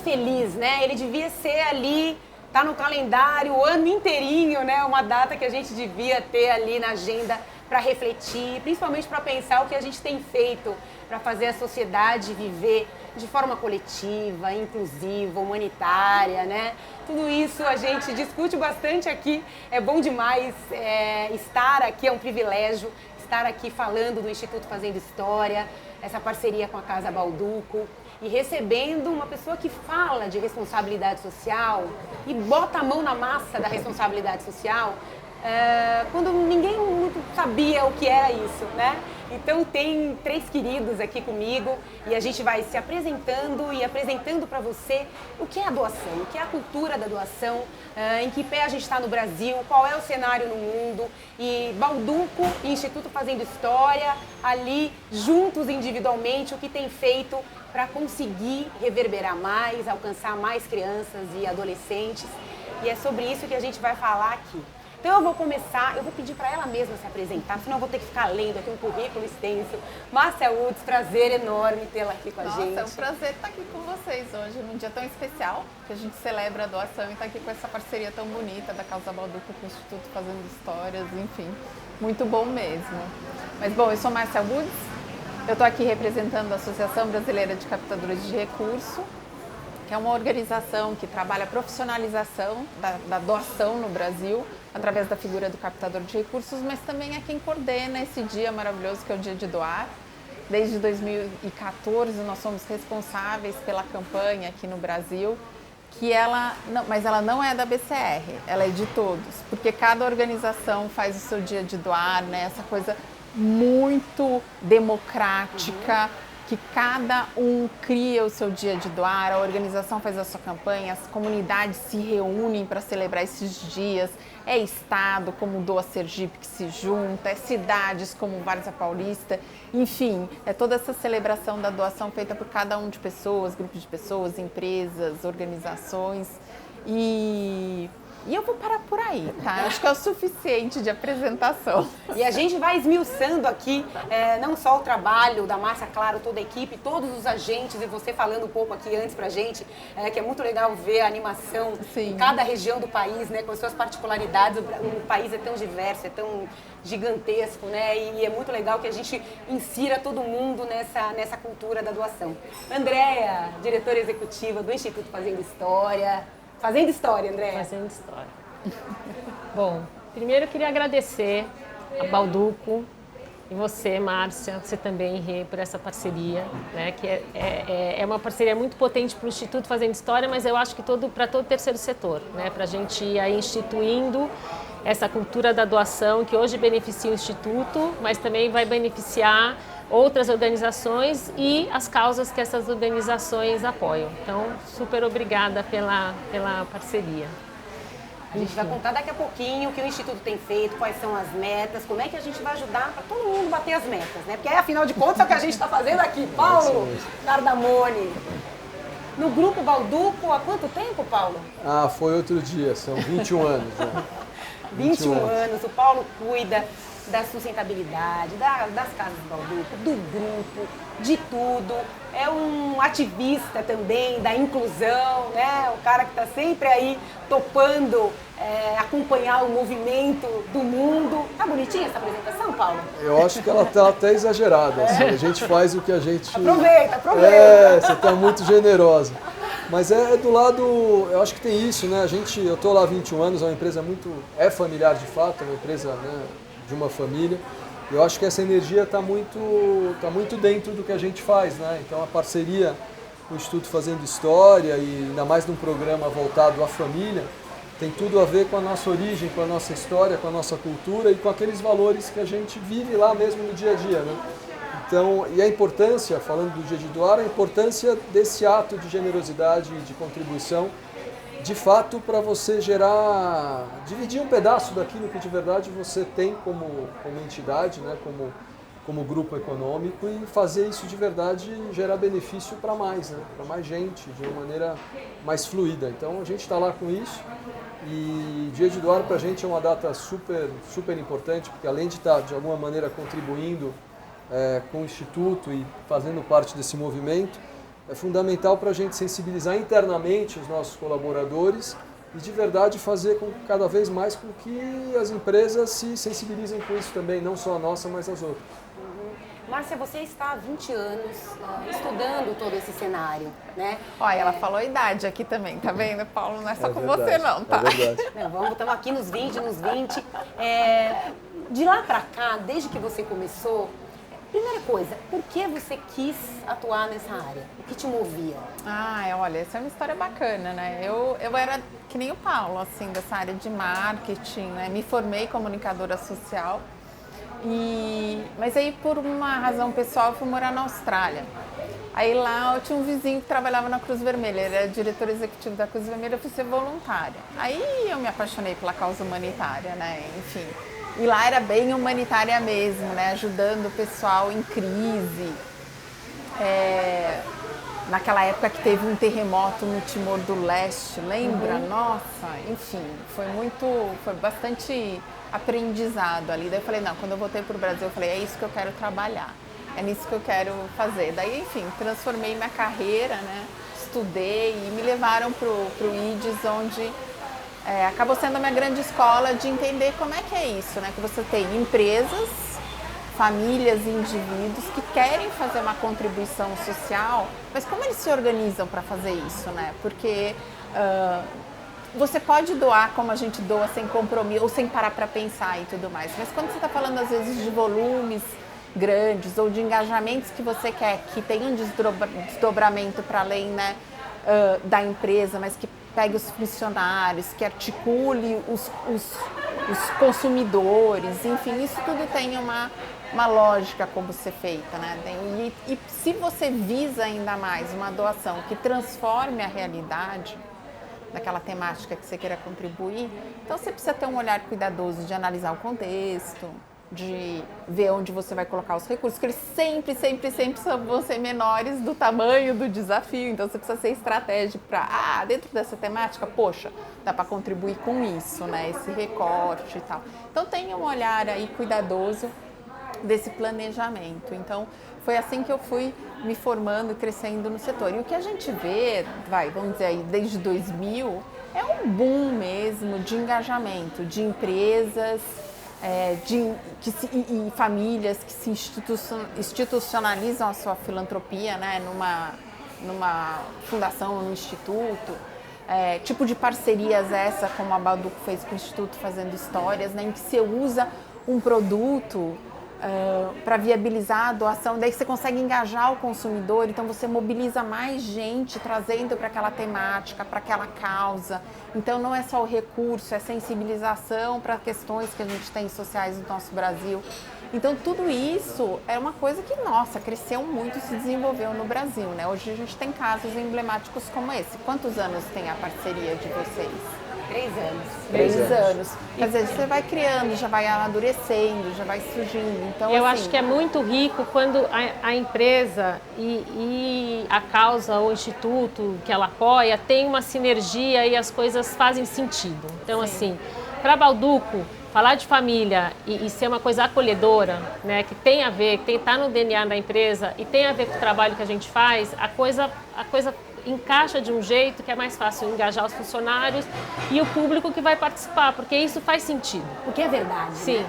feliz, né? Ele devia ser ali, tá no calendário o ano inteirinho, né? Uma data que a gente devia ter ali na agenda para refletir, principalmente para pensar o que a gente tem feito para fazer a sociedade viver de forma coletiva, inclusiva, humanitária, né? Tudo isso a gente discute bastante aqui, é bom demais estar aqui, é um privilégio estar aqui falando do Instituto Fazendo História, essa parceria com a Casa Balduco e recebendo uma pessoa que fala de responsabilidade social e bota a mão na massa da responsabilidade social quando ninguém muito sabia o que era isso, né? Então tem 3 queridos aqui comigo e a gente vai se apresentando e apresentando para você o que é a doação, o que é a cultura da doação, em que pé a gente está no Brasil, qual é o cenário no mundo. E Balduco e Instituto Fazendo História, ali juntos individualmente, o que tem feito para conseguir reverberar mais, alcançar mais crianças e adolescentes. E é sobre isso que a gente vai falar aqui. Então eu vou começar, eu vou pedir para ela mesma se apresentar, senão eu vou ter que ficar lendo aqui um currículo extenso. Márcia Woods, prazer enorme tê-la aqui com a gente. Nossa, é um prazer estar aqui com vocês hoje, num dia tão especial, que a gente celebra a doação e está aqui com essa parceria tão bonita da Casa Balduco com o Instituto Fazendo Histórias, enfim, muito bom mesmo. Mas bom, eu sou Márcia Woods, eu estou aqui representando a Associação Brasileira de Captadores de Recurso, que é uma organização que trabalha a profissionalização da doação no Brasil, através da figura do captador de recursos, mas também é quem coordena esse dia maravilhoso que é o Dia de Doar. Desde 2014 nós somos responsáveis pela campanha aqui no Brasil, mas ela não é da BCR, ela é de todos, porque cada organização faz o seu Dia de Doar, né? Essa coisa muito democrática, que cada um cria o seu dia de doar, a organização faz a sua campanha, as comunidades se reúnem para celebrar esses dias, é estado como Doa Sergipe que se junta, é cidades como Várzea Paulista, enfim, é toda essa celebração da doação feita por cada um de pessoas, grupos de pessoas, empresas, organizações e eu vou parar por aí, tá? Acho que é o suficiente de apresentação. E a gente vai esmiuçando aqui, não só o trabalho da Márcia, claro, toda a equipe, todos os agentes, e você falando um pouco aqui antes pra gente, que é muito legal ver a animação em cada região do país, né, com as suas particularidades. O país é tão diverso, é tão gigantesco, né? E é muito legal que a gente insira todo mundo nessa cultura da doação. Andréa, diretora executiva do Instituto Fazendo História. Fazendo História, Andréa. Fazendo História. Bom, primeiro eu queria agradecer a Balduco e você, Márcia, você também, Rê, por essa parceria, né? Que é uma parceria muito potente para o Instituto Fazendo História, mas eu acho que para todo o terceiro setor, né? Para a gente ir aí instituindo essa cultura da doação que hoje beneficia o Instituto, mas também vai beneficiar outras organizações e as causas que essas organizações apoiam. Então, super obrigada pela parceria. A gente vai contar daqui a pouquinho o que o Instituto tem feito, quais são as metas, como é que a gente vai ajudar para todo mundo bater as metas, né? Porque afinal de contas é o que a gente está fazendo aqui. Paulo Nardamone. No Grupo Balduco, há quanto tempo, Paulo? Foi outro dia, são 21 anos. Né? 21 anos, o Paulo cuida da sustentabilidade, das casas do Balduco, do grupo, de tudo. É um ativista também da inclusão, né? O cara que está sempre aí topando acompanhar o movimento do mundo. Tá bonitinha essa apresentação, Paulo? Eu acho que ela está até exagerada. Assim, a gente faz o que a gente... Aproveita! Você está muito generosa. Mas é do lado, eu acho que tem isso, né? Eu estou lá há 21 anos, é uma empresa é familiar de fato, é uma empresa, né, de uma família. Eu acho que essa energia está muito dentro do que a gente faz, né? Então a parceria com o Instituto Fazendo História e ainda mais num programa voltado à família, tem tudo a ver com a nossa origem, com a nossa história, com a nossa cultura e com aqueles valores que a gente vive lá mesmo no dia a dia, né? Então, e a importância, falando do Dia de Doar, a importância desse ato de generosidade e de contribuição, de fato, para você dividir um pedaço daquilo que de verdade você tem como entidade, né, como grupo econômico e fazer isso de verdade gerar benefício para mais, né, para mais gente, de uma maneira mais fluida. Então, a gente está lá com isso e Dia de Doar para a gente é uma data super, super importante, porque além de estar de alguma maneira contribuindo com o Instituto e fazendo parte desse movimento, é fundamental para a gente sensibilizar internamente os nossos colaboradores e de verdade fazer cada vez mais com que as empresas se sensibilizem com isso também, não só a nossa, mas as outras. Márcia, você está há 20 anos estudando todo esse cenário, né? Olha, ela falou a idade aqui também, tá vendo, Paulo? Não é só com verdade, você não, tá? É verdade. Estamos aqui nos 20. De lá para cá, desde que você começou, primeira coisa, por que você quis atuar nessa área? O que te movia? Olha, essa é uma história bacana, né? Eu era que nem o Paulo, assim, dessa área de marketing, né? Me formei comunicadora social. Mas aí, por uma razão pessoal, eu fui morar na Austrália. Aí lá eu tinha um vizinho que trabalhava na Cruz Vermelha, ele era diretor executivo da Cruz Vermelha, eu fui ser voluntária. Aí eu me apaixonei pela causa humanitária, né? Enfim. E lá era bem humanitária mesmo, né? Ajudando o pessoal em crise. Naquela época que teve um terremoto no Timor-do-Leste, lembra? Nossa, enfim, foi bastante aprendizado ali. Daí eu falei, não, quando eu voltei para o Brasil, eu falei, é isso que eu quero trabalhar, é nisso que eu quero fazer. Daí, enfim, transformei minha carreira, né? Estudei e me levaram para o IDES, onde acabou sendo a minha grande escola de entender como é que é isso, né? Que você tem empresas, famílias e indivíduos que querem fazer uma contribuição social, mas como eles se organizam para fazer isso, né? Porque você pode doar como a gente doa sem compromisso ou sem parar para pensar e tudo mais, mas quando você está falando às vezes de volumes grandes ou de engajamentos que você quer que tenha um desdobramento para além, né, da empresa, mas que pegue os funcionários, que articule os consumidores, enfim, isso tudo tem uma lógica como ser feita, né? E se você visa ainda mais uma doação que transforme a realidade daquela temática que você queira contribuir, então você precisa ter um olhar cuidadoso de analisar o contexto, de ver onde você vai colocar os recursos, que eles sempre vão ser menores do tamanho do desafio, então você precisa ser estratégico para, dentro dessa temática, poxa, dá para contribuir com isso, né, esse recorte e tal. Então tenha um olhar aí cuidadoso desse planejamento. Então foi assim que eu fui me formando e crescendo no setor. E o que a gente vê, vamos dizer aí, desde 2000, é um boom mesmo de engajamento, de empresas, e famílias que se institucionalizam a sua filantropia, né, numa fundação, num instituto. Tipo de parcerias essa, como a Balduco fez com o Instituto Fazendo Histórias, né, em que você usa um produto para viabilizar a doação, daí você consegue engajar o consumidor, então você mobiliza mais gente trazendo para aquela temática, para aquela causa. Então não é só o recurso, é sensibilização para questões que a gente tem sociais no nosso Brasil. Então tudo isso é uma coisa que, nossa, cresceu muito e se desenvolveu no Brasil, né? Hoje a gente tem casos emblemáticos como esse. Quantos anos tem a parceria de vocês? 3 anos. 3 anos. Quer dizer, você vai criando, já vai amadurecendo, já vai surgindo. Então, eu assim, acho que é muito rico quando a empresa e a causa ou o instituto que ela apoia tem uma sinergia e as coisas fazem sentido. Então, assim, para a Balduco, falar de família e ser uma coisa acolhedora, né, que tem a ver, que está no DNA da empresa e tem a ver com o trabalho que a gente faz, a coisa encaixa de um jeito que é mais fácil engajar os funcionários e o público que vai participar, porque isso faz sentido. Porque é verdade, Sim.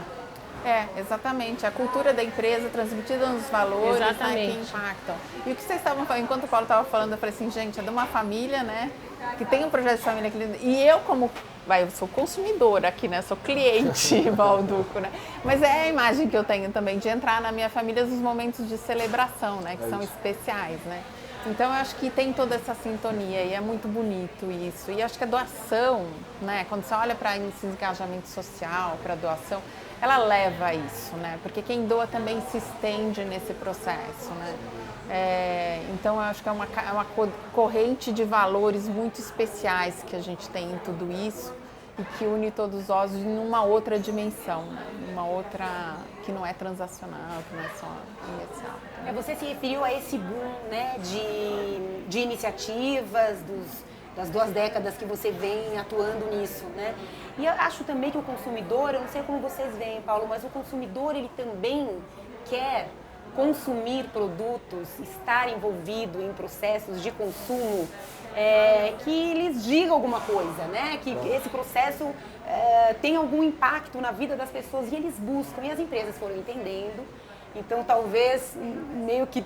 Né? Exatamente. A cultura da empresa transmitida nos valores, né, Exatamente. que impactam. E o que vocês estavam falando, enquanto o Paulo estava falando, eu falei assim, gente, é de uma família, né, que tem um projeto de família que... E eu, eu sou consumidora aqui, né, sou cliente Balduco, né, mas é a imagem que eu tenho também de entrar na minha família nos momentos de celebração, né, que são especiais, né. Então, eu acho que tem toda essa sintonia e é muito bonito isso. E acho que a doação, né, quando você olha para esse engajamento social, para a doação, ela leva a isso, né? Porque quem doa também se estende nesse processo, né? Então, eu acho que é uma corrente de valores muito especiais que a gente tem em tudo isso e que une todos nós numa outra dimensão, né? Uma outra que não é transacional, que não é só inicial. Você se referiu a esse boom, né, de iniciativas das 2 décadas que você vem atuando nisso, né? E eu acho também que o consumidor, eu não sei como vocês veem, Paulo, mas o consumidor ele também quer consumir produtos, estar envolvido em processos de consumo que lhes diga alguma coisa, né? Que esse processo tem algum impacto na vida das pessoas, e eles buscam, e as empresas foram entendendo. Então, talvez, meio que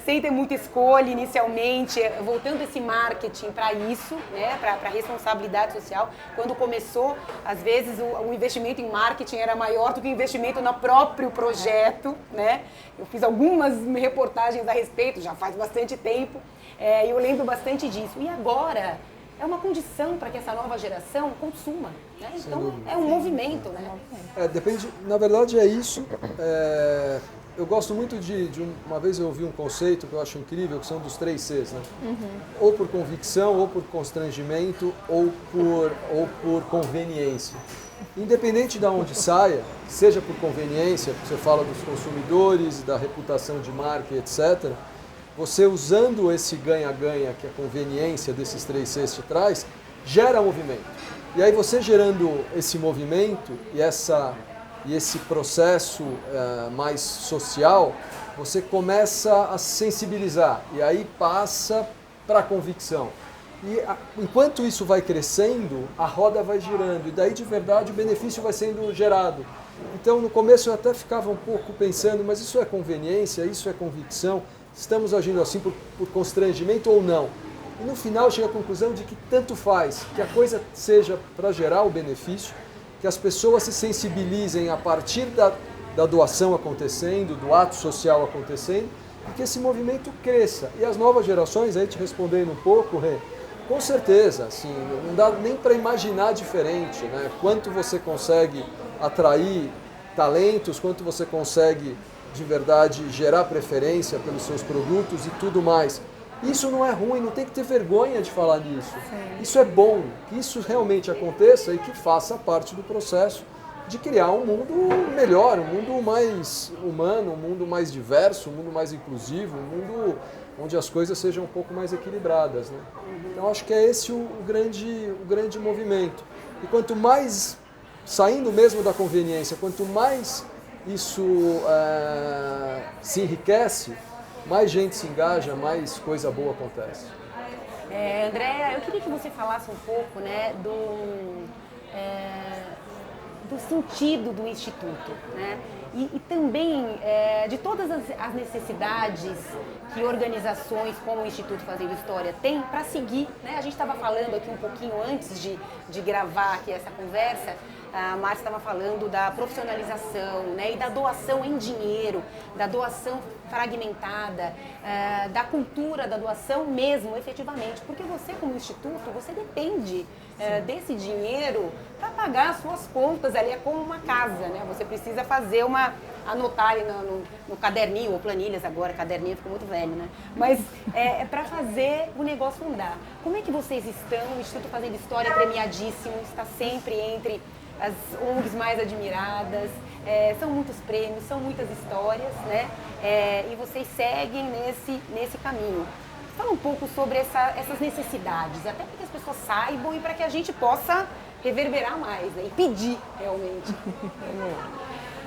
sem ter muita escolha inicialmente, voltando esse marketing para isso, né, para a responsabilidade social. Quando começou, às vezes o investimento em marketing era maior do que o investimento no próprio projeto, né? Eu fiz algumas reportagens a respeito, já faz bastante tempo, e eu lembro bastante disso. E agora é uma condição para que essa nova geração consuma, né? Então é um movimento, né? Depende, na verdade é isso. Eu gosto muito uma vez eu ouvi um conceito que eu acho incrível, que são dos 3 Cs, né? Ou por convicção, ou por constrangimento, ou por conveniência. Independente de onde saia, seja por conveniência, você fala dos consumidores, da reputação de marca, etc., você usando esse ganha-ganha que a conveniência desses 3 Cs te traz, gera movimento. E aí você gerando esse movimento e esse processo mais social, você começa a se sensibilizar e aí passa para a convicção. E enquanto isso vai crescendo, a roda vai girando e daí de verdade o benefício vai sendo gerado. Então no começo eu até ficava um pouco pensando, mas isso é conveniência, isso é convicção? Estamos agindo assim por constrangimento ou não? E no final chega à conclusão de que tanto faz, que a coisa seja para gerar o benefício, que as pessoas se sensibilizem a partir da doação acontecendo, do ato social acontecendo, e que esse movimento cresça. E as novas gerações, aí te respondendo um pouco, Rê, com certeza, assim, não dá nem para imaginar diferente, né? Quanto você consegue atrair talentos, quanto você consegue de verdade gerar preferência pelos seus produtos e tudo mais. Isso não é ruim, não tem que ter vergonha de falar nisso. Sim. Isso é bom, que isso realmente aconteça e que faça parte do processo de criar um mundo melhor, um mundo mais humano, um mundo mais diverso, um mundo mais inclusivo, um mundo onde as coisas sejam um pouco mais equilibradas, né? Então acho que é esse o grande movimento. E quanto mais, saindo mesmo da conveniência, quanto mais isso se enriquece, mais gente se engaja, mais coisa boa acontece. Andréa, eu queria que você falasse um pouco, né, do sentido do Instituto, né? E também de todas as necessidades que organizações como o Instituto Fazendo História têm para seguir, né? A gente estava falando aqui um pouquinho antes de gravar aqui essa conversa, a Márcia estava falando da profissionalização, né, e da doação em dinheiro, da doação fragmentada, da cultura da doação mesmo, efetivamente. Porque você, como instituto, você depende desse dinheiro para pagar as suas contas. Ali é como uma casa, né? Você precisa fazer anotar ali no caderninho, ou planilhas agora, caderninho ficou muito velho, né? Mas para fazer o negócio andar. Como é que vocês estão? O Instituto Fazendo História é premiadíssimo, está sempre entre as ONGs mais admiradas, são muitos prêmios, são muitas histórias, né? E vocês seguem nesse caminho. Fala um pouco sobre essas necessidades, até para que as pessoas saibam e para que a gente possa reverberar mais, né? E pedir realmente.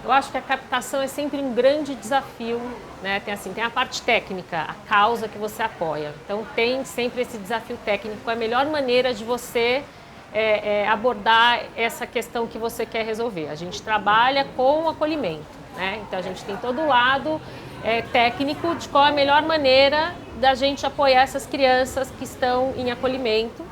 Eu acho que a captação é sempre um grande desafio, né? Tem a parte técnica, a causa que você apoia. Então tem sempre esse desafio técnico, a melhor maneira de você abordar essa questão que você quer resolver. A gente trabalha com o acolhimento, né? Então a gente tem todo o lado técnico de qual é a melhor maneira da gente apoiar essas crianças que estão em acolhimento.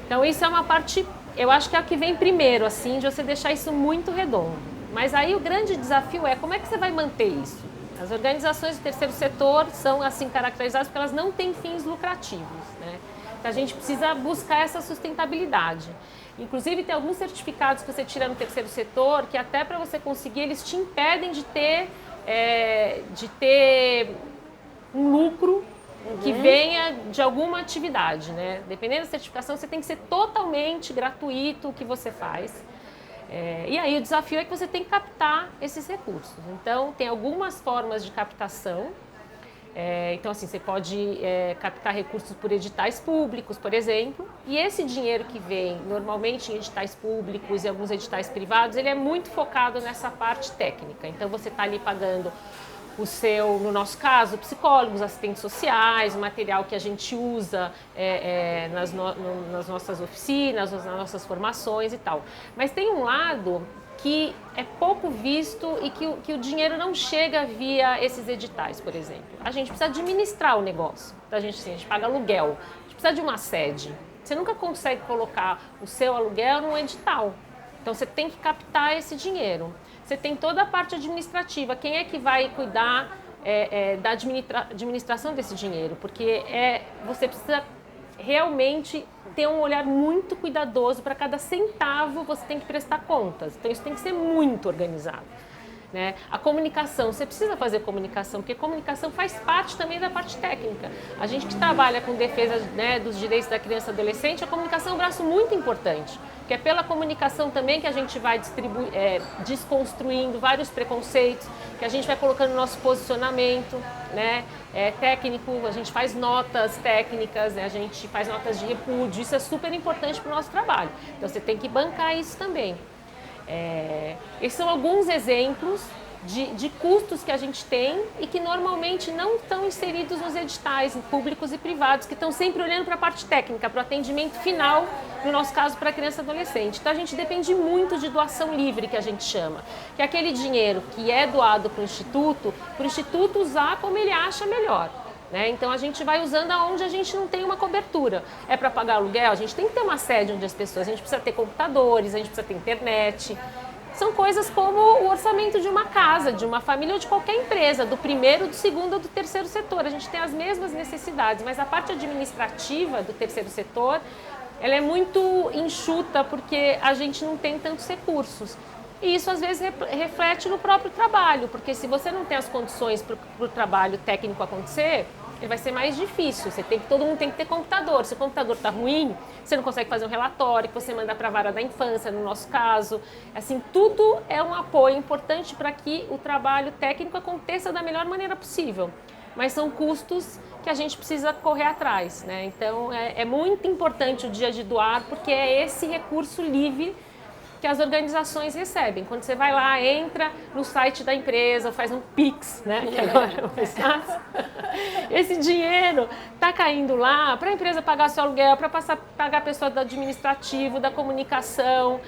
Então isso é uma parte, eu acho que é a que vem primeiro, assim, de você deixar isso muito redondo. Mas aí o grande desafio é como é que você vai manter isso? As organizações do terceiro setor são assim caracterizadas porque elas não têm fins lucrativos, né? Então a gente precisa buscar essa sustentabilidade. Inclusive tem alguns certificados que você tira no terceiro setor que até para você conseguir eles te impedem de ter um lucro que venha de alguma atividade, né? Dependendo da certificação, você tem que ser totalmente gratuito o que você faz. E aí o desafio é que você tem que captar esses recursos. Então, tem algumas formas de captação. Então, assim, você pode captar recursos por editais públicos, por exemplo. E esse dinheiro que vem normalmente em editais públicos e alguns editais privados, ele é muito focado nessa parte técnica. Então, você está ali pagando no nosso caso, psicólogos, assistentes sociais, material que a gente usa nas nossas oficinas, nas nossas formações e tal. Mas tem um lado que é pouco visto e que o dinheiro não chega via esses editais, por exemplo. A gente precisa administrar o negócio. Então, a gente paga aluguel, a gente precisa de uma sede. Você nunca consegue colocar o seu aluguel num edital. Então, você tem que captar esse dinheiro. Você tem toda a parte administrativa. Quem é que vai cuidar da administração desse dinheiro? Porque você precisa realmente ter um olhar muito cuidadoso para cada centavo, você tem que prestar contas. Então, isso tem que ser muito organizado. Né? A comunicação, você precisa fazer comunicação, porque comunicação faz parte também da parte técnica. A gente que trabalha com defesa, né, dos direitos da criança e adolescente, a comunicação é um braço muito importante, porque é pela comunicação também que a gente vai desconstruindo vários preconceitos, que a gente vai colocando nosso posicionamento, né, técnico, a gente faz notas técnicas, né, a gente faz notas de repúdio, isso é super importante para o nosso trabalho. Então você tem que bancar isso também. Esses são alguns exemplos de custos que a gente tem e que normalmente não estão inseridos nos editais públicos e privados, que estão sempre olhando para a parte técnica, para o atendimento final, no nosso caso, para a criança e adolescente. Então a gente depende muito de doação livre, que a gente chama, que é aquele dinheiro que é doado para o instituto usar como ele acha melhor. Né? Então a gente vai usando aonde a gente não tem uma cobertura. É para pagar aluguel, a gente tem que ter uma sede onde as pessoas, a gente precisa ter computadores, a gente precisa ter internet. São coisas como o orçamento de uma casa, de uma família ou de qualquer empresa, do primeiro, do segundo ou do terceiro setor. A gente tem as mesmas necessidades, mas a parte administrativa do terceiro setor, ela é muito enxuta porque a gente não tem tantos recursos. E isso às vezes reflete no próprio trabalho, porque se você não tem as condições para o trabalho técnico acontecer, ele vai ser mais difícil. Todo mundo tem que ter computador. Se o computador está ruim, você não consegue fazer um relatório que você manda para a vara da infância, no nosso caso. Assim, tudo é um apoio importante para que o trabalho técnico aconteça da melhor maneira possível. Mas são custos que a gente precisa correr atrás, né? Então, é muito importante o dia de doar, porque é esse recurso livre que as organizações recebem. Quando você vai lá, entra no site da empresa, faz um Pix, né? Que agora é mais fácil. Esse dinheiro está caindo lá para a empresa pagar seu aluguel, para pagar a pessoa do administrativo, da comunicação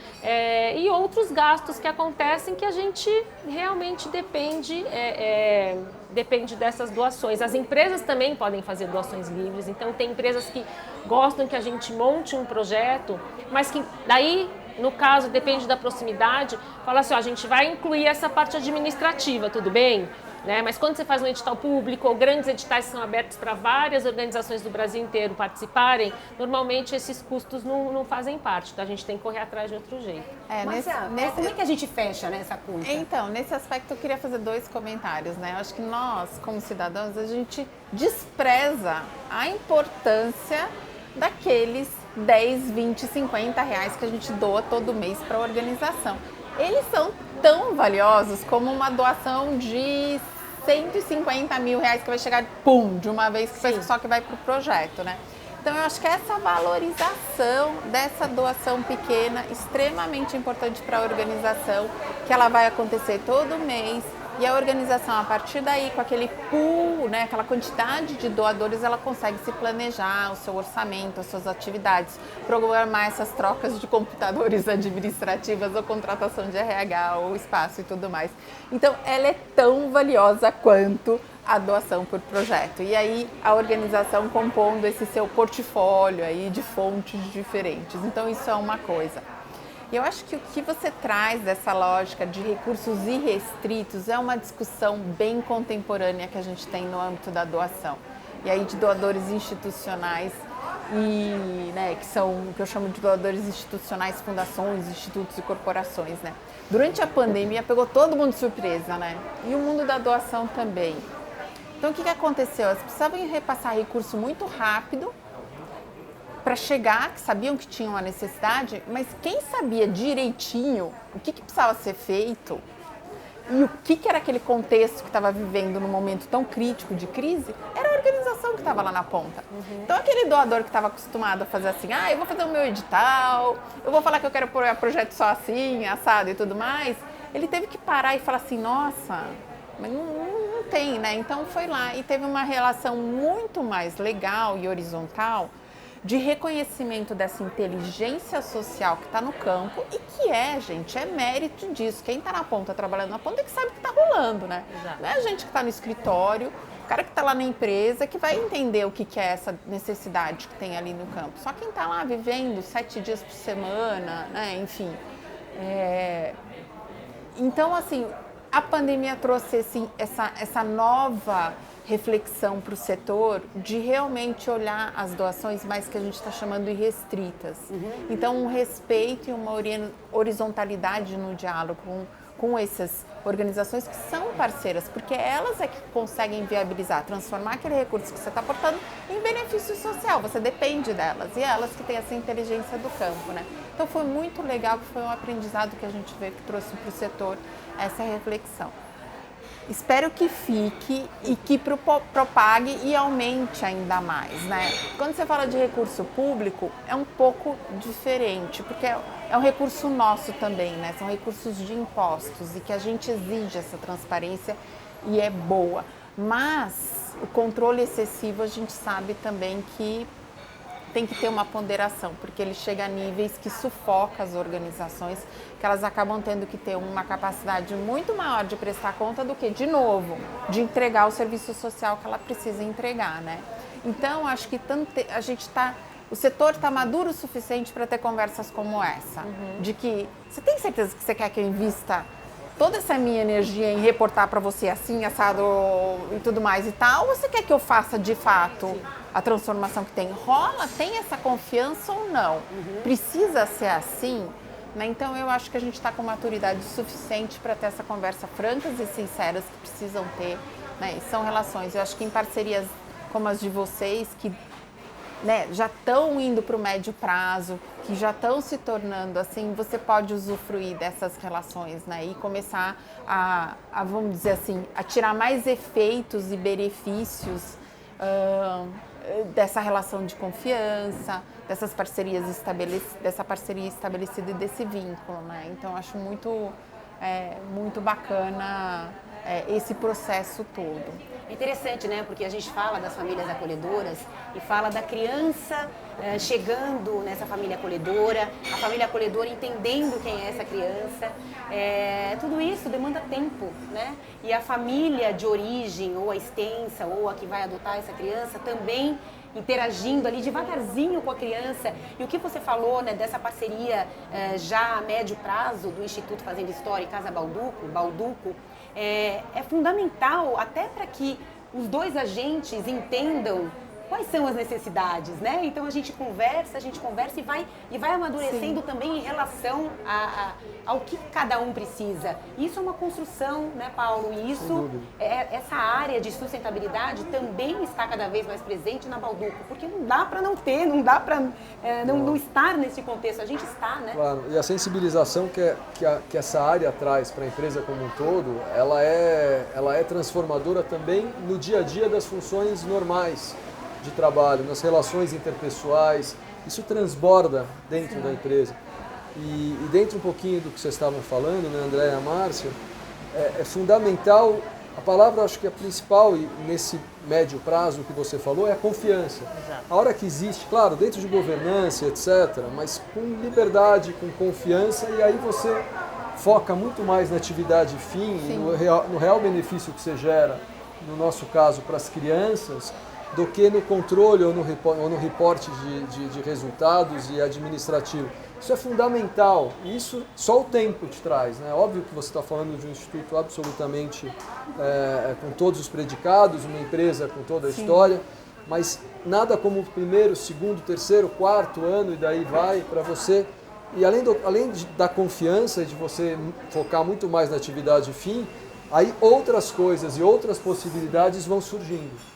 e outros gastos que acontecem que a gente realmente depende dessas doações. As empresas também podem fazer doações livres, então tem empresas que gostam que a gente monte um projeto, mas que daí, no caso, depende da proximidade, fala assim, ó, a gente vai incluir essa parte administrativa, tudo bem? Né? Mas quando você faz um edital público ou grandes editais que são abertos para várias organizações do Brasil inteiro participarem, normalmente esses custos não fazem parte, então a gente tem que correr atrás de outro jeito. Como é que a gente fecha, né, essa conta? Então, nesse aspecto eu queria fazer 2 comentários, né? Eu acho que nós, como cidadãos, a gente despreza a importância daqueles 10, 20, 50 reais que a gente doa todo mês para a organização. Eles são tão valiosos como uma doação de 150 mil reais que vai chegar, pum, de uma vez, só que vai para o projeto, né? Então, eu acho que essa valorização dessa doação pequena, extremamente importante para a organização, que ela vai acontecer todo mês, e a organização, a partir daí, com aquele pool, né, aquela quantidade de doadores, ela consegue se planejar o seu orçamento, as suas atividades, programar essas trocas de computadores administrativas ou contratação de RH ou espaço e tudo mais. Então, ela é tão valiosa quanto a doação por projeto. E aí, a organização compondo esse seu portfólio aí de fontes diferentes. Então, isso é uma coisa. E eu acho que o que você traz dessa lógica de recursos irrestritos é uma discussão bem contemporânea que a gente tem no âmbito da doação. E aí de doadores institucionais e, né, que são o que eu chamo de doadores institucionais, fundações, institutos e corporações, né? Durante a pandemia pegou todo mundo de surpresa, né? E o mundo da doação também. Então o que aconteceu? Eles precisavam repassar recurso muito rápido para chegar, que sabiam que tinham a necessidade, mas quem sabia direitinho o que precisava ser feito e o que era aquele contexto que estava vivendo num momento tão crítico de crise, era a organização que estava lá na ponta. Então aquele doador que estava acostumado a fazer assim, eu vou fazer o meu edital, eu vou falar que eu quero pôr projeto só assim, assado e tudo mais, ele teve que parar e falar assim, nossa, Mas não tem, né? Então foi lá e teve uma relação muito mais legal e horizontal de reconhecimento dessa inteligência social que está no campo e que gente, é mérito disso. Quem está na ponta, trabalhando na ponta, é que sabe o que está rolando, né? Exato. Não é a gente que está no escritório, o cara que está lá na empresa, que vai entender o que é essa necessidade que tem ali no campo. Só quem está lá vivendo 7 dias por semana, né? Enfim. Então, assim, a pandemia trouxe assim, essa nova reflexão para o setor de realmente olhar as doações mais que a gente está chamando irrestritas. Então, um respeito e uma horizontalidade no diálogo com essas organizações que são parceiras, porque elas é que conseguem viabilizar, transformar aquele recurso que você está aportando em benefício social. Você depende delas e elas que têm essa inteligência do campo, né? Então, foi muito legal, foi um aprendizado que a gente vê que trouxe para o setor essa reflexão. Espero que fique e que propague e aumente ainda mais, né? Quando você fala de recurso público, é um pouco diferente, porque é um recurso nosso também, né? São recursos de impostos e que a gente exige essa transparência e é boa. Mas o controle excessivo a gente sabe também que tem que ter uma ponderação, porque ele chega a níveis que sufoca as organizações, que elas acabam tendo que ter uma capacidade muito maior de prestar conta do que, de novo, de entregar o serviço social que ela precisa entregar, né? Então, acho que o setor está maduro o suficiente para ter conversas como essa, de que você tem certeza que você quer que eu invista toda essa minha energia em reportar para você assim, assado e tudo mais e tal, ou você quer que eu faça de fato a transformação que tem? Rola? Tem essa confiança ou não? Precisa ser assim? Né? Então eu acho que a gente está com maturidade suficiente para ter essa conversa francas e sinceras que precisam ter, né? E são relações, eu acho que em parcerias como as de vocês, que né, já estão indo para o médio prazo, que já estão se tornando assim, você pode usufruir dessas relações, né, e começar vamos dizer assim, a tirar mais efeitos e benefícios dessa relação de confiança, dessa parceria estabelecida e desse vínculo, né? Então acho muito bacana esse processo todo. É interessante, né? Porque a gente fala das famílias acolhedoras e fala da criança chegando nessa família acolhedora, a família acolhedora entendendo quem é essa criança. Tudo isso demanda tempo, né? E a família de origem, ou a extensa, ou a que vai adotar essa criança, também interagindo ali devagarzinho com a criança. E o que você falou, né, dessa parceria já a médio prazo do Instituto Fazenda História e Casa Balduco, é fundamental até para que os dois agentes entendam quais são as necessidades, né? Então a gente conversa e vai amadurecendo também em relação ao que cada um precisa. Isso é uma construção, né, Paulo? E isso, essa área de sustentabilidade também está cada vez mais presente na Balduco, porque não dá para não ter, não dá para não estar nesse contexto. A gente está, né? Claro, e a sensibilização que essa área traz para a empresa como um todo, ela é transformadora também no dia a dia das funções normais de trabalho, nas relações interpessoais. Isso transborda dentro da empresa. E dentro um pouquinho do que vocês estavam falando, né, André e a Márcia, é fundamental, a palavra acho que é principal e nesse médio prazo que você falou é a confiança. Exato. A hora que existe, claro, dentro de governança, etc., mas com liberdade, com confiança, e aí você foca muito mais na atividade fim, no real benefício que você gera, no nosso caso, para as crianças, do que no controle ou no reporte de resultados e administrativo. Isso é fundamental e isso só o tempo te traz, né? Óbvio que você está falando de um instituto absolutamente com todos os predicados, uma empresa com toda a história, mas nada como o primeiro, segundo, terceiro, quarto ano e daí vai para você. E além da confiança e de você focar muito mais na atividade fim, aí outras coisas e outras possibilidades vão surgindo.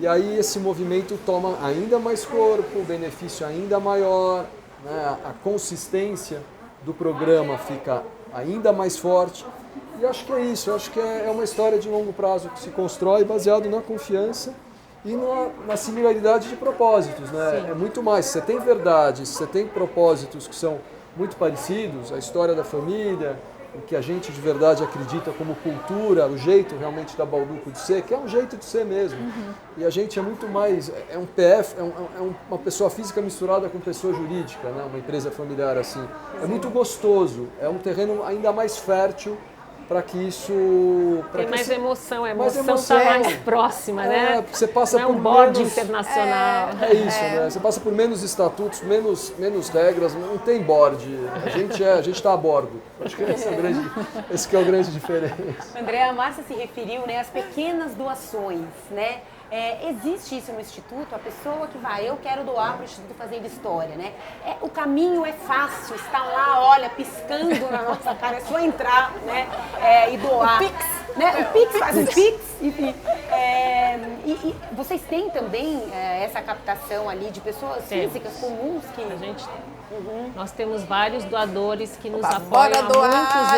E aí esse movimento toma ainda mais corpo, o benefício ainda maior, né? A consistência do programa fica ainda mais forte. E acho que é isso, acho que é uma história de longo prazo que se constrói baseado na confiança e na similaridade de propósitos, né? É muito mais, se você tem verdade, se você tem propósitos que são muito parecidos, a história da família, o que a gente de verdade acredita como cultura, o jeito realmente da Balduco de ser, que é um jeito de ser mesmo. E a gente é muito mais, é um PF, uma pessoa física misturada com pessoa jurídica, né? Uma empresa familiar assim. É muito gostoso, é um terreno ainda mais fértil para que isso... Tem mais emoção, a mais emoção está mais próxima, né? Você passa não por é um board menos, internacional. É isso, né? Você passa por menos estatutos, menos regras, não tem board. A gente está a bordo. Acho que esse que é o grande diferença. André, a Márcia se referiu, né, às pequenas doações, né? Existe isso no Instituto, a pessoa que vai, eu quero doar para o Instituto Fazendo História, né? O caminho é fácil, está lá, olha, piscando na nossa cara, é só entrar, né? E doar. O Pix, né? O Pix faz um Pix, enfim. E vocês têm também essa captação ali de pessoas físicas comuns que... A gente tem. Nós temos vários doadores que nos apoiam bora doar,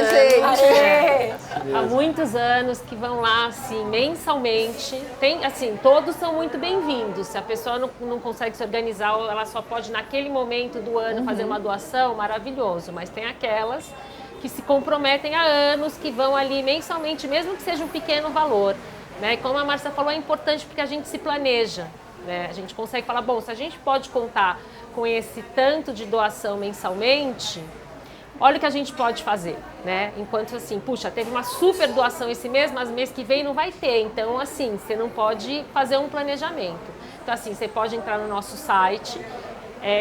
há muitos anos, que vão lá assim mensalmente. Tem assim, todos são muito bem-vindos. Se a pessoa não consegue se organizar, ela só pode naquele momento do ano fazer uma doação, maravilhoso. Mas tem aquelas que se comprometem há anos, que vão ali mensalmente, mesmo que seja um pequeno valor, né? E como a Márcia falou, é importante porque a gente se planeja, né? A gente consegue falar, bom, se a gente pode contar com esse tanto de doação mensalmente, olha o que a gente pode fazer, né? Enquanto assim, puxa, teve uma super doação esse mês, mas mês que vem não vai ter. Então, assim, você não pode fazer um planejamento. Então, assim, você pode entrar no nosso site,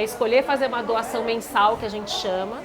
escolher fazer uma doação mensal, que a gente chama.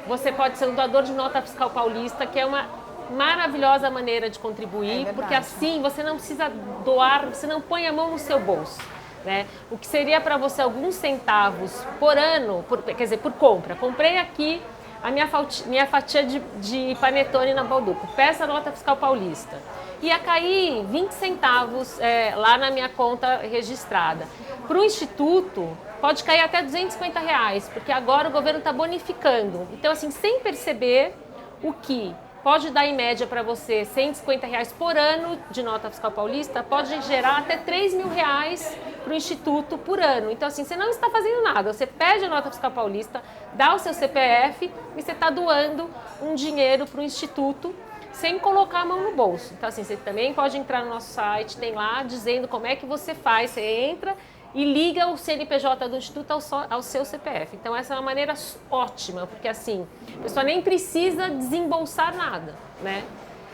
Você pode ser um doador de nota fiscal paulista, que é uma maravilhosa maneira de contribuir, porque assim você não precisa doar, você não põe a mão no seu bolso. Né? O que seria para você alguns centavos por ano, quer dizer, por compra. Comprei aqui a minha fatia de panetone na Balduco, peça a nota fiscal paulista. Ia cair 20 centavos lá na minha conta registrada. Para o Instituto, pode cair até R$250, porque agora o governo está bonificando. Então, assim, sem perceber, o que pode dar em média para você R$150 por ano de nota fiscal paulista, pode gerar até R$3.000 para o Instituto por ano. Então, assim, você não está fazendo nada. Você pede a nota fiscal paulista, dá o seu CPF e você está doando um dinheiro para o Instituto sem colocar a mão no bolso. Então, assim, você também pode entrar no nosso site, tem lá dizendo como é que você faz. Você entra e liga o CNPJ do Instituto ao seu CPF. Então, essa é uma maneira ótima, porque assim, a pessoa nem precisa desembolsar nada, né?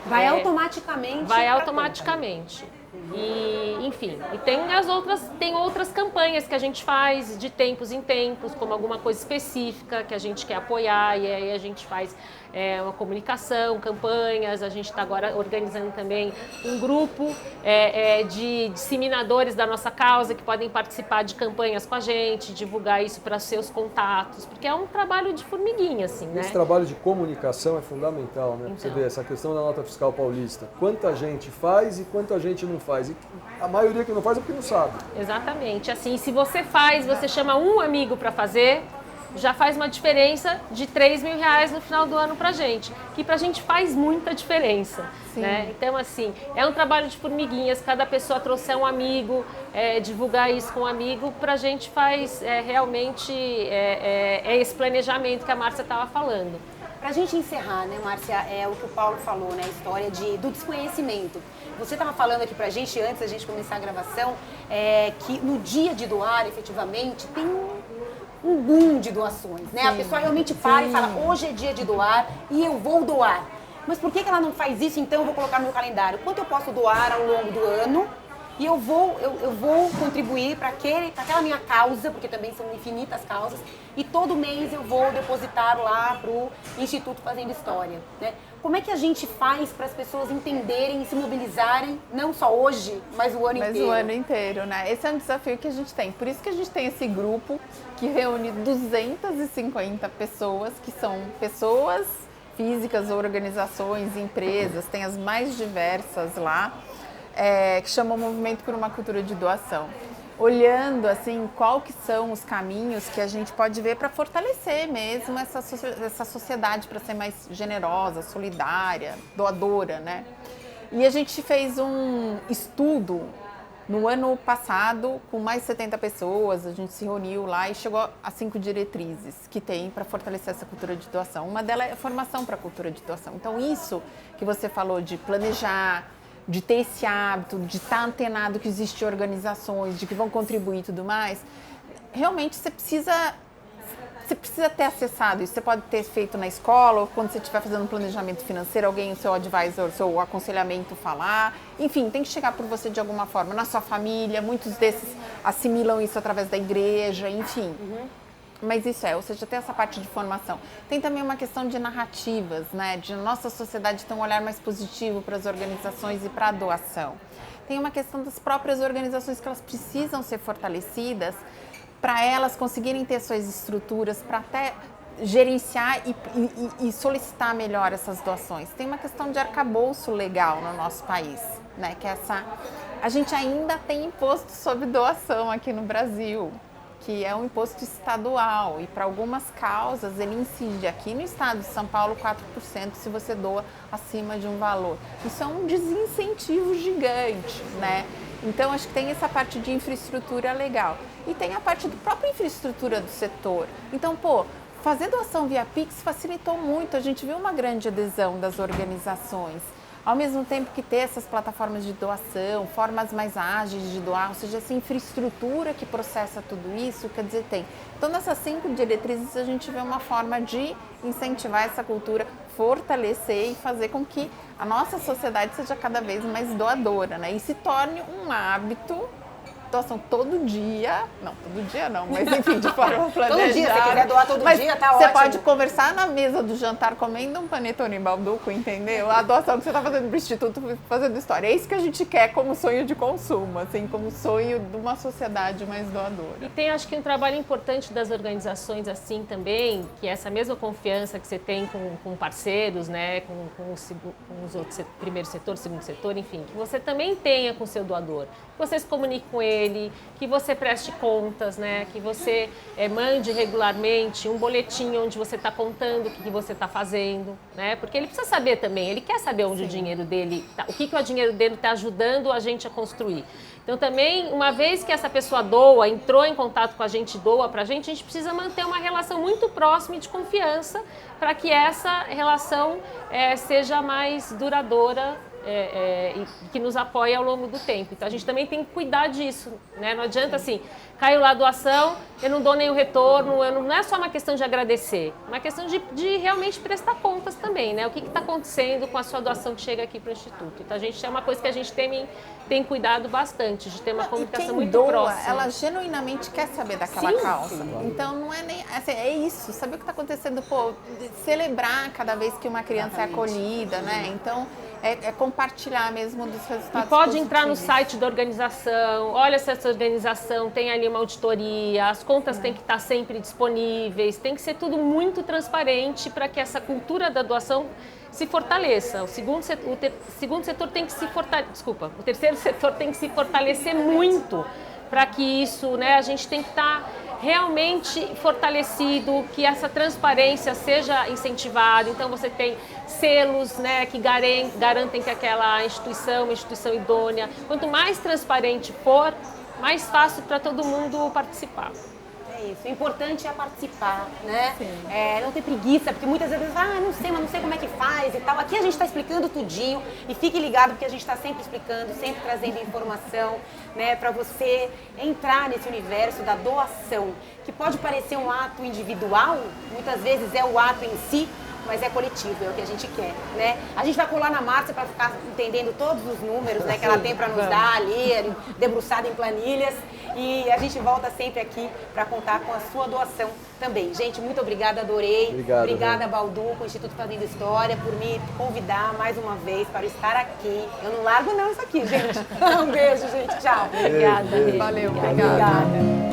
Vai automaticamente. Vai automaticamente. E, enfim, e tem outras campanhas que a gente faz de tempos em tempos, como alguma coisa específica que a gente quer apoiar, e aí a gente faz uma comunicação, campanhas. A gente está agora organizando também um grupo de disseminadores da nossa causa que podem participar de campanhas com a gente, divulgar isso para seus contatos, porque é um trabalho de formiguinha, assim, né? Esse trabalho de comunicação é fundamental, né? Então. Você vê essa questão da nota fiscal paulista. Quanta gente faz e quanta gente não faz. E a maioria que não faz é porque não sabe. Exatamente. Assim, se você faz, você chama um amigo para fazer, já faz uma diferença de R$3.000 no final do ano pra gente, que pra gente faz muita diferença, né? Então, assim, é um trabalho de formiguinhas, cada pessoa trouxer um amigo, divulgar isso com um amigo, pra gente faz realmente esse planejamento que a Márcia estava falando. Pra gente encerrar, né, Márcia, é o que o Paulo falou, né, a história do desconhecimento. Você estava falando aqui pra gente, antes da gente começar a gravação, que no dia de doar, efetivamente, tem um boom de doações, né? A pessoa realmente para e fala, hoje é dia de doar e eu vou doar. Mas por que ela não faz isso, então eu vou colocar no meu calendário? Quanto eu posso doar ao longo do ano? E eu vou contribuir para aquela minha causa, porque também são infinitas causas, e todo mês eu vou depositar lá para o Instituto Fazendo História, né? Como é que a gente faz para as pessoas entenderem e se mobilizarem, não só hoje, mas o ano inteiro? Mas o ano inteiro, né? Esse é um desafio que a gente tem. Por isso que a gente tem esse grupo que reúne 250 pessoas, que são pessoas físicas, organizações, empresas, tem as mais diversas lá, que chama o Movimento por uma Cultura de Doação. Olhando assim, qual que são os caminhos que a gente pode ver para fortalecer mesmo essa sociedade, para ser mais generosa, solidária, doadora, né? E a gente fez um estudo No ano passado, com mais de 70 pessoas, a gente se reuniu lá e chegou a 5 diretrizes que tem para fortalecer essa cultura de doação. Uma delas é a formação para a cultura de doação. Então, isso que você falou de planejar, de ter esse hábito, de estar antenado que existem organizações, de que vão contribuir e tudo mais, realmente você precisa ter acessado isso. Você pode ter feito na escola, ou quando você estiver fazendo um planejamento financeiro, alguém, o seu advisor, seu aconselhamento falar. Enfim, tem que chegar por você de alguma forma. Na sua família, muitos desses assimilam isso através da igreja, enfim. Mas isso ou seja, tem essa parte de formação. Tem também uma questão de narrativas, né? De nossa sociedade ter um olhar mais positivo para as organizações e para a doação. Tem uma questão das próprias organizações que elas precisam ser fortalecidas para elas conseguirem ter suas estruturas, para até gerenciar e solicitar melhor essas doações. Tem uma questão de arcabouço legal no nosso país, né? Que a gente ainda tem imposto sobre doação aqui no Brasil, que é um imposto estadual, e para algumas causas ele incide. Aqui no estado de São Paulo, 4% se você doa acima de um valor. Isso é um desincentivo gigante, né? Então, acho que tem essa parte de infraestrutura legal. E tem a parte da própria infraestrutura do setor. Então, fazer doação via Pix facilitou muito. A gente viu uma grande adesão das organizações. Ao mesmo tempo que ter essas plataformas de doação, formas mais ágeis de doar, ou seja, essa infraestrutura que processa tudo isso, quer dizer, tem. Então, nessas 5 diretrizes, a gente vê uma forma de incentivar essa cultura, fortalecer e fazer com que a nossa sociedade seja cada vez mais doadora, né? E se torne um hábito. Doação todo dia, mas enfim, de forma planejada. Todo dia, se quiser doar todo dia, tá você ótimo. pode conversar na mesa do jantar comendo um panetone balduco, entendeu? A doação que você está fazendo para o Instituto, fazendo história. É isso que a gente quer como sonho de consumo, assim, como sonho de uma sociedade mais doadora. E tem, acho que, um trabalho importante das organizações assim também, que é essa mesma confiança que você tem com parceiros, né, com os outros, primeiro setor, segundo setor, enfim, que você também tenha com o seu doador, que você se comunique com ele, que você preste contas, né? Que você mande regularmente um boletim onde você está contando o que você está fazendo, né? Porque ele precisa saber também, ele quer saber onde o dinheiro dele está, o que o dinheiro dele está ajudando a gente a construir. Então também, uma vez que essa pessoa doa, entrou em contato com a gente, doa para a gente precisa manter uma relação muito próxima e de confiança para que essa relação seja mais duradoura, e que nos apoia ao longo do tempo. Então a gente também tem que cuidar disso, né? Não adianta assim, caiu lá a doação, eu não dou nenhum retorno, não é só uma questão de agradecer, é uma questão de realmente prestar contas também, né? O que está acontecendo com a sua doação que chega aqui para o Instituto. Então a gente é uma coisa que a gente tem cuidado bastante, de ter uma comunicação muito doa, próxima. Ela genuinamente quer saber daquela causa. Sim. Então não é nem assim, é isso, saber o que está acontecendo, celebrar cada vez que uma criança é acolhida, né? Então é compartilhar mesmo dos resultados. E pode entrar no site da organização, olha se essa organização tem ali uma auditoria, as contas têm que estar sempre disponíveis, tem que ser tudo muito transparente para que essa cultura da doação se fortaleça. O segundo setor tem que se fortalecer, o terceiro setor tem que se fortalecer muito para que isso, né, a gente tem que estar realmente fortalecido, que essa transparência seja incentivada. Então você tem selos, né, que garantem que aquela instituição, uma instituição idônea, quanto mais transparente for, mais fácil para todo mundo participar. É isso, o importante é participar, né? Não ter preguiça, porque muitas vezes, não sei, mas não sei como é que faz e tal. Aqui a gente está explicando tudinho e fique ligado porque a gente está sempre explicando, sempre trazendo informação, né, para você entrar nesse universo da doação, que pode parecer um ato individual, muitas vezes é o ato em si, mas é coletivo, é o que a gente quer, né? A gente vai colar na Márcia para ficar entendendo todos os números, né, que ela tem para nos dar ali, debruçada em planilhas, e a gente volta sempre aqui para contar com a sua doação também. Gente, muito obrigada, adorei. Obrigada, Balduco, Instituto Fazendo História, por me convidar mais uma vez para estar aqui. Eu não largo não isso aqui, gente. Um beijo, gente. Tchau. Obrigada. Valeu, obrigada.